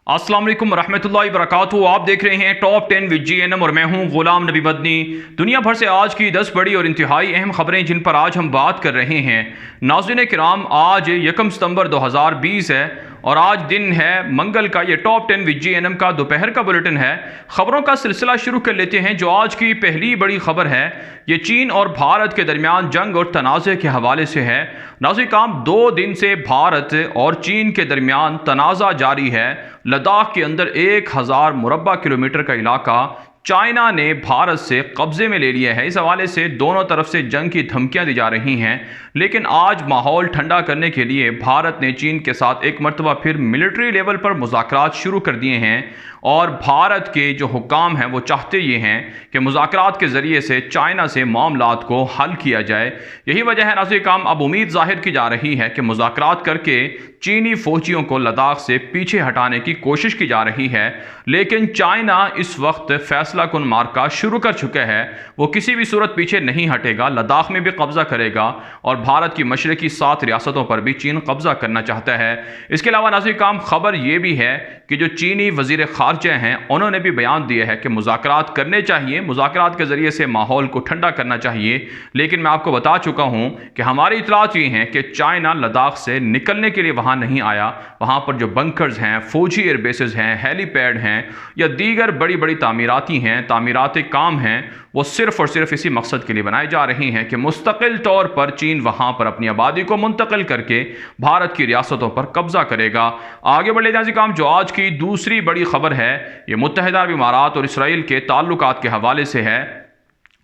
अस्सलाम वालेकुम रहमतुल्लाहि वबरकातुहू। आप देख रहे हैं टॉप 10 विद GNM और मैं हूं गुलाम नबी मदनी। दुनिया भर से आज की 10 बड़ी और इंतहाई अहम खबरें जिन पर आज हम बात कर रहे हैं। नाज़रीन किराम, आज 1 सितंबर 2020 है और आज दिन है मंगल का। ये टॉप 10 विद GNM का दोपहर का बुलेटिन है। खबरों का सिलसिला शुरू कर लेते हैं। जो आज की पहली बड़ी खबर है ये चीन और भारत के दरमियान जंग और तनाज़े के हवाले से है। नाज़रीन काम 2 दिन से भारत और चीन के दरमियान तनाज़ा जारी है। लद्दाख के अंदर 1000 मुरब्बा किलोमीटर का इलाका चाइना ने भारत से कब्जे में ले लिया है। इस हवाले से दोनों तरफ से जंग की धमकियां दी जा रही हैं। लेकिन आज माहौल ठंडा करने के लिए भारत ने चीन के साथ एक मरतबा फिर मिलिट्री लेवल पर मुज़ाकरात शुरू कर दिए हैं और भारत के जो हुक्काम हैं वो चाहते ये हैं कि मुज़ाकरात के ज़रिए से चाइना से मामलात को हल किया जाए। यही वजह है नाज़रीन काम, अब उम्मीद ज़ाहिर की जा रही है कि मुज़ाकरात करके चीनी फ़ौजियों को लद्दाख से पीछे हटाने की कोशिश की जा रही है। लेकिन चाइना इस वक्त फैसला कुन मार्का शुरू कर चुका है। वो किसी भी सूरत पीछे नहीं हटेगा, लद्दाख में भी कब्ज़ा करेगा और भारत की मशरक़ी 7 रियासतों पर भी चीन कब्ज़ा करना चाहता है। इसके अलावा नाज़रीन काम, खबर ये भी है कि जो चीनी वज़ीर ख़ारजा हैं उन्होंने भी बयान दिया है कि मुज़ाकरात करने चाहिए, मुज़ाकरात के ज़रिए से माहौल को ठंडा करना चाहिए। लेकिन मैं आपको बता चुका हूँ कि हमारी इतलात ये हैं कि चाइना लद्दाख से निकलने के लिए वहाँ नहीं आया। वहाँ पर जो बंकर्स हैं, फ़ौजी एयरबेसेस हैं, हेलीपैड हैं या दीगर बड़ी बड़ी तामीराती काम हैं, वो सिर्फ़ और सिर्फ इसी मकसद के लिए बनाए जा रही हैं कि मुस्तकिल तौर पर चीन वहाँ पर अपनी आबादी को मुंतकिल करके भारत की रियासतों पर कब्ज़ा करेगा। आगे बढ़े जाए काम, जो आज की दूसरी बड़ी खबर है ये मुत्तहिदा अरब इमारात और इसराइल के ताल्लुकात के हवाले से है।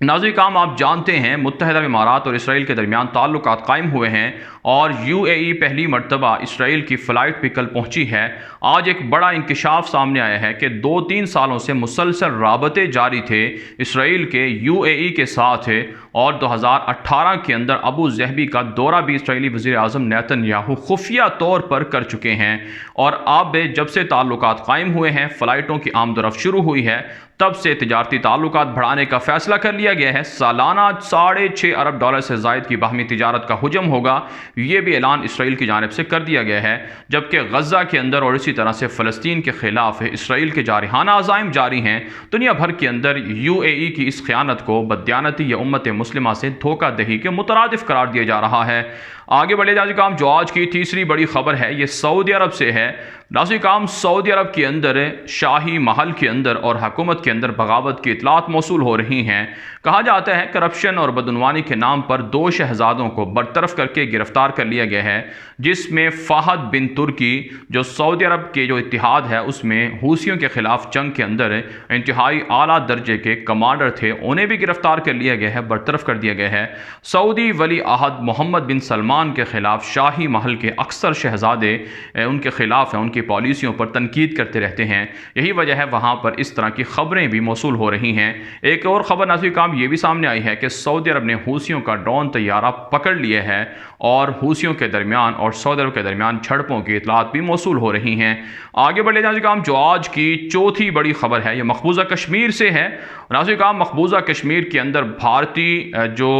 नाज़रीन काम, आप जानते हैं मुत्तहिदा अरब इमारात और इसराइल के दरमियान ताल्लुकात कायम हुए हैं और UAE पहली मरतबा इसराइल की फ़्लाइट भी कल पहुँची है। आज एक बड़ा इंकशाफ सामने आया है कि 2-3 सालों से मुसलसल राबते जारी थे इसराइल के UAE के साथ और 2018 के अंदर अबू ज़हबी का दौरा भी इसराइली वज़ीर आज़म नेतन्याहू खुफिया तौर पर कर चुके हैं। और अब जब से ताल्लुकात कायम हुए हैं, फ़्लाइटों की आमदरफ़्त शुरू हुई है, तब से तिजारती ताल्लुकात बढ़ाने का फ़ैसला कर लिया गया है। सालाना $6.5 अरब से ज़ायद की बाहमी तिजारत का हुजम होगा, ये भी ऐलान इसराइल की जानिब से कर दिया गया है। जबकि गज़ा के अंदर और इसी तरह से फ़लस्तीन के ख़िलाफ़ इसराइल के जारहाना अज़ाइम जारी हैं। दुनिया भर के अंदर UAE की इस ख़यानत को बदयानती या उम्मत मुस्लिमा से धोखा दही के मुतरादिफ करार दिया जा रहा है। आगे बढ़े जाए काम, जो आज की तीसरी बड़ी खबर है ये सऊदी अरब से है। नाज़रीन काम, सऊदी अरब के अंदर शाही महल के अंदर और हुकूमत के अंदर बगावत की इतलात मौसूल हो रही हैं। कहा जाता है करप्शन और बदनवानी के नाम पर 2 शहजादों को बरतरफ करके गिरफ्तार कर लिया गया है, जिसमें फ़हद बिन तुर्की जो सऊदी अरब के जो इत्तिहाद है उसमें हूसियों के ख़िलाफ़ जंग के अंदर इंतहाई आला दर्जे के कमांडर थे, उन्हें भी गिरफ्तार कर लिया गया है, बरतरफ कर दिया गया है। सऊदी वली अहद मोहम्मद बिन सलमान के ख़िलाफ़ शाही महल के अक्सर शहजादे उनके ख़िलाफ़ हैं, उनकी पॉलिसियों पर तनकीद करते रहते हैं। यही वजह है वहाँ पर इस तरह की खबरें भी मौसूल हो रही हैं। एक और ख़बर नाज़रीन काम ये भी सामने आई है कि सऊदी अरब ने हूसियों का ड्रोन तैयारा पकड़ लिया है और हूसियों के दरमियान और सऊदी अरब के दरमियान झड़पों की इतलात भी मौसूल हो रही हैं। आगे बढ़े नाज़रीन काम, जो आज की चौथी बड़ी खबर है ये मकबूजा कश्मीर से है। नाज़रीन काम, मकबूजा कश्मीर के अंदर भारतीय जो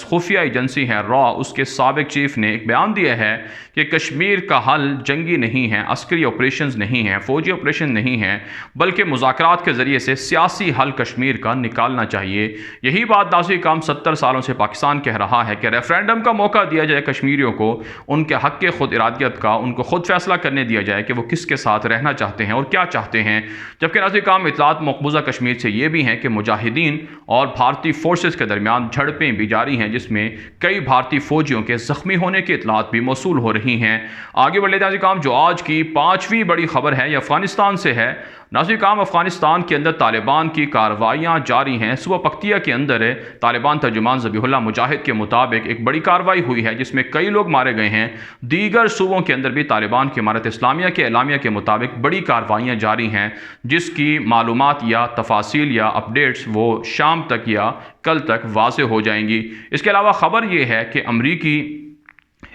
खुफिया एजेंसी है रॉ, उसके साबिक चीफ ने एक बयान दिया है कि कश्मीर का हल जंगी नहीं है, अस्करी ऑपरेशंस नहीं है, फ़ौजी ऑपरेशन नहीं है, बल्कि मुज़ाकरात के ज़रिए से सियासी हल कश्मीर का निकालना चाहिए। यही बात नाज़रीन काम 70 सालों से पाकिस्तान कह रहा है कि रेफरेंडम का मौका दिया जाए कश्मीरियों को, उनके हक़ के खुद इरादियत का, उनको खुद फैसला करने दिया जाए कि वो किसके साथ रहना चाहते हैं और क्या चाहते हैं। जबकि नाज़रीन काम इतलात मकबूजा कश्मीर से ये भी हैं कि मुजाहिदीन और भारतीय फोर्सेस के दरमियान झड़पें भी जारी हैं, जिसमें कई भारतीय फ़ौजियों के ज़ख्मी होने की इतलात भी मौसूल हो रही हैं। आगे बढ़े नाज़रीन काम, जो आज की पाँचवीं बड़ी खबर है ये अफ़गानिस्तान से है। नाज़रीन काम, अफ़गानिस्तान के अंदर तालिबान की कार्रवाइयाँ जारी हैं। सुबह पख्तिया के अंदर तालिबान तर्जुमान ज़बीहुल्लाह मुजाहिद के मुताबिक एक बड़ी कार्रवाई हुई है जिसमें कई लोग मारे गए हैं। दीगर सूबों के अंदर भी तालिबान की इमारत इस्लामिया के एलामिया के मुताबिक बड़ी कार्रवाइयाँ जारी हैं, जिसकी मालूमात या तफासिल या अपडेट्स वो शाम तक या कल तक वाज़ेह हो जाएंगी। इसके अलावा ख़बर यह है कि अमरीकी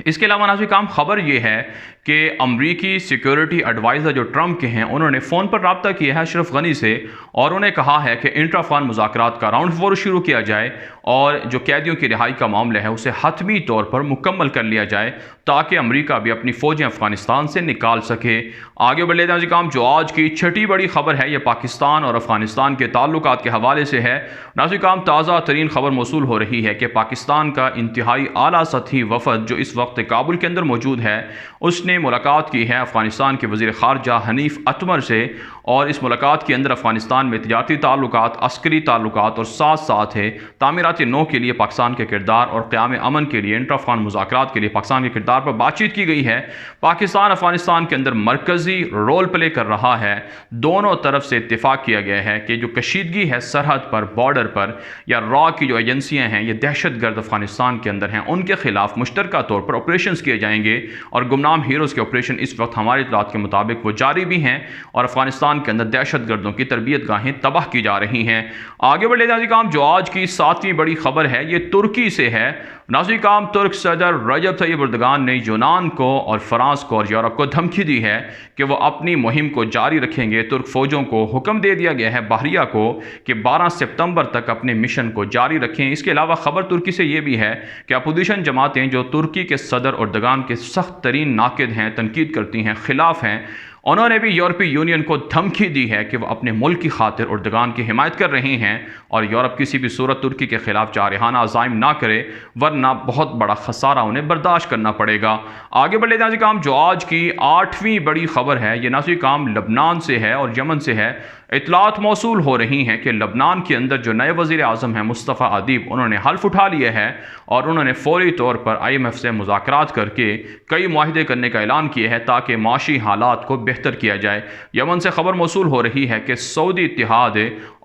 اس کے علاوہ ناظرین کرام خبر یہ ہے کہ امریکی سیکیورٹی ایڈوائزر جو ٹرمپ کے ہیں انہوں نے فون پر رابطہ کیا ہے اشرف غنی سے اور انہیں کہا ہے کہ انٹرا افغان مذاکرات کا راؤنڈ 4 شروع کیا جائے اور جو قیدیوں کی رہائی کا معاملہ ہے اسے حتمی طور پر مکمل کر لیا جائے تاکہ امریکہ بھی اپنی فوجیں افغانستان سے نکال سکے۔ آگے بڑھ لیتے ہیں ناظرین کرام جو آج کی چھٹی بڑی خبر ہے یہ پاکستان اور افغانستان کے تعلقات کے حوالے سے ہے۔ ناظرین کرام تازہ ترین خبر موصول ہو رہی ہے کہ پاکستان کا انتہائی اعلیٰ سطحی وفد جو اس وقت کابل کے اندر موجود ہے اس نے ملاقات کی ہے افغانستان کے وزیر خارجہ حنیف اتمر سے، اور اس ملاقات کے اندر افغانستان میں تجارتی تعلقات، عسکری تعلقات اور ساتھ ساتھ ہے تعمیراتی نو کے لیے پاکستان کے کردار اور قیام امن کے لیے انٹرا افغان مذاکرات کے لیے پاکستان کے کردار پر بات چیت کی گئی ہے۔ پاکستان افغانستان کے اندر مرکزی رول پلے کر رہا ہے۔ دونوں طرف سے اتفاق کیا گیا ہے کہ جو کشیدگی ہے سرحد پر، بارڈر پر، یا را کی جو ایجنسیاں ہیں یہ دہشت گرد افغانستان کے اندر ہیں ان کے خلاف مشترکہ طور پر آپریشنز کیے جائیں گے، اور گمنام ہیروز کے آپریشن اس وقت ہماری اطلاعات کے مطابق وہ جاری بھی ہیں اور افغانستان کے اندر دہشت گردوں کی تربیت گاہیں تباہ کی جا رہی ہیں۔ آگے بڑھ لیتے ہیں ناظرین کرام جو آج کی 7ویں بڑی خبر ہے یہ ترکی سے ہے۔ ناظرین کرام ترک صدر رجب طیب اردگان نے یونان کو اور فرانس کو اور یورپ کو دھمکی دی ہے کہ وہ اپنی مہم کو جاری رکھیں گے۔ ترک فوجوں کو حکم دے دیا گیا ہے بحریہ کو کہ 12 ستمبر تک اپنے مشن کو جاری رکھیں۔ اس کے علاوہ خبر ترکی سے یہ بھی ہے کہ اپوزیشن جماعتیں جو ترکی کے صدر اردگان کے سخت ترین ناقد ہیں، تنقید کرتی ہیں، خلاف ہیں، انہوں نے بھی یورپی یونین کو دھمکی دی ہے کہ وہ اپنے ملک کی خاطر اردگان کی حمایت کر رہے ہیں اور یورپ کسی بھی صورت ترکی کے خلاف جارحانہ عزائم نہ کرے ورنہ بہت بڑا خسارہ انہیں برداشت کرنا پڑے گا۔ آگے بڑھ لیتے ہیں ناظرین کرام جو آج کی 8ویں بڑی خبر ہے یہ ناظرین کرام لبنان سے ہے اور یمن سے ہے۔ اطلاعات موصول ہو رہی ہیں کہ لبنان کے اندر جو نئے وزیر اعظم ہیں مصطفیٰ ادیب انہوں نے حلف اٹھا لیا ہے اور انہوں نے فوری طور پر IMF سے مذاکرات کر کے کئی معاہدے کرنے کا اعلان کیا ہے تاکہ معاشی حالات کو بہتر کیا جائے۔ یمن سے خبر موصول ہو رہی ہے کہ سعودی اتحاد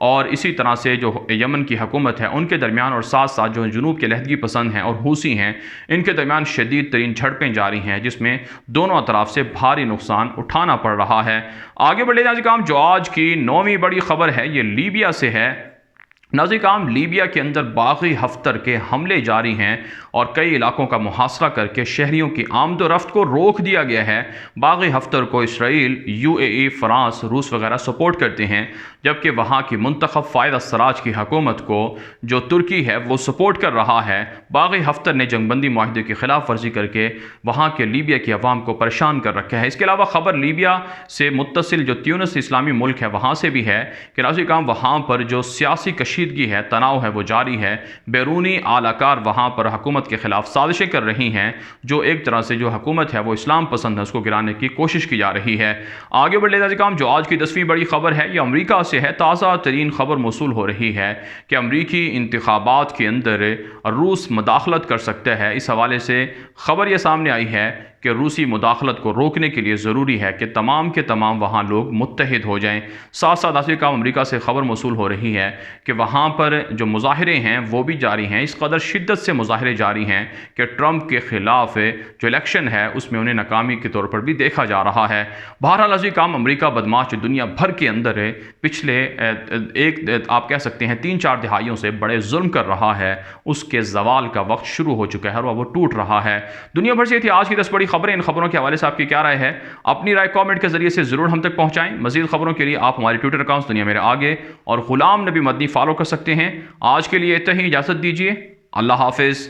اور اسی طرح سے جو یمن کی حکومت ہے ان کے درمیان اور ساتھ ساتھ جو جنوب کے علیحدگی پسند ہیں اور حوثی ہیں ان کے درمیان شدید ترین جھڑپیں جاری ہیں جس میں دونوں اطراف سے بھاری نقصان اٹھانا پڑ رہا ہے۔ آگے بڑھ لیتے ہیں ناظرین جو آج کی 9ویں بڑی خبر ہے یہ لیبیا سے ہے۔ ناظرین کرام لیبیا کے اندر باغی ہفتر کے حملے جاری ہیں اور کئی علاقوں کا محاصرہ کر کے شہریوں کی آمد و رفت کو روک دیا گیا ہے۔ باغی ہفتر کو اسرائیل، UAE، فرانس، روس وغیرہ سپورٹ کرتے ہیں جبکہ وہاں کی منتخب فائد السراج کی حکومت کو جو ترکی ہے وہ سپورٹ کر رہا ہے۔ باغی ہفتر نے جنگ بندی معاہدے کی خلاف ورزی کر کے وہاں کے لیبیا کی عوام کو پریشان کر رکھا ہے۔ اس کے علاوہ خبر لیبیا سے متصل جو تیونس اسلامی ملک ہے وہاں سے بھی ہے کہ ناظرین کرام وہاں پر جو سیاسی کشیدگی ہے، تناؤ ہے وہ جاری ہے۔ بیرونی اعلی کار وہاں پر حکومت کے خلاف سازشیں کر رہی ہیں جو ایک طرح سے جو حکومت ہے وہ اسلام پسند ہے اس کو گرانے کی کوشش کی جا رہی ہے۔ آگے بڑھ لیتے ہیں جو آج کی 10ویں بڑی خبر ہے یہ امریکہ سے ہے۔ تازہ ترین خبر موصول ہو رہی ہے کہ امریکی انتخابات کے اندر روس مداخلت کر سکتا ہے۔ اس حوالے سے خبر یہ سامنے آئی ہے کہ روسی مداخلت کو روکنے کے لیے ضروری ہے کہ تمام کے تمام وہاں لوگ متحد ہو جائیں۔ ساتھ ساتھ ناظرین کرام امریکہ سے خبر موصول ہو رہی ہے کہ وہاں پر جو مظاہرے ہیں وہ بھی جاری ہیں، اس قدر شدت سے مظاہرے جاری ہیں کہ ٹرمپ کے خلاف جو الیکشن ہے اس میں انہیں ناکامی کے طور پر بھی دیکھا جا رہا ہے۔ بہرحال ناظرین کرام امریکہ بدماش دنیا بھر کے اندر پچھلے آپ کہہ سکتے ہیں 3-4 دہائیوں سے بڑے ظلم کر رہا ہے، اس کے زوال کا وقت شروع ہو چکا ہے اور وہ ٹوٹ رہا ہے۔ دنیا بھر سے تھی آج کی 10 بڑی خبریں۔ ان خبروں کے حوالے سے آپ کی کیا رائے ہے؟ اپنی رائے کامنٹ کے ذریعے سے ضرور ہم تک پہنچائیں۔ مزید خبروں کے لیے آپ ہمارے ٹویٹر اکاؤنٹس دنیا میرے آگے اور غلام نبی مدنی فالو کر سکتے ہیں۔ آج کے لیے اتنا ہی، اجازت دیجیے۔ اللہ حافظ۔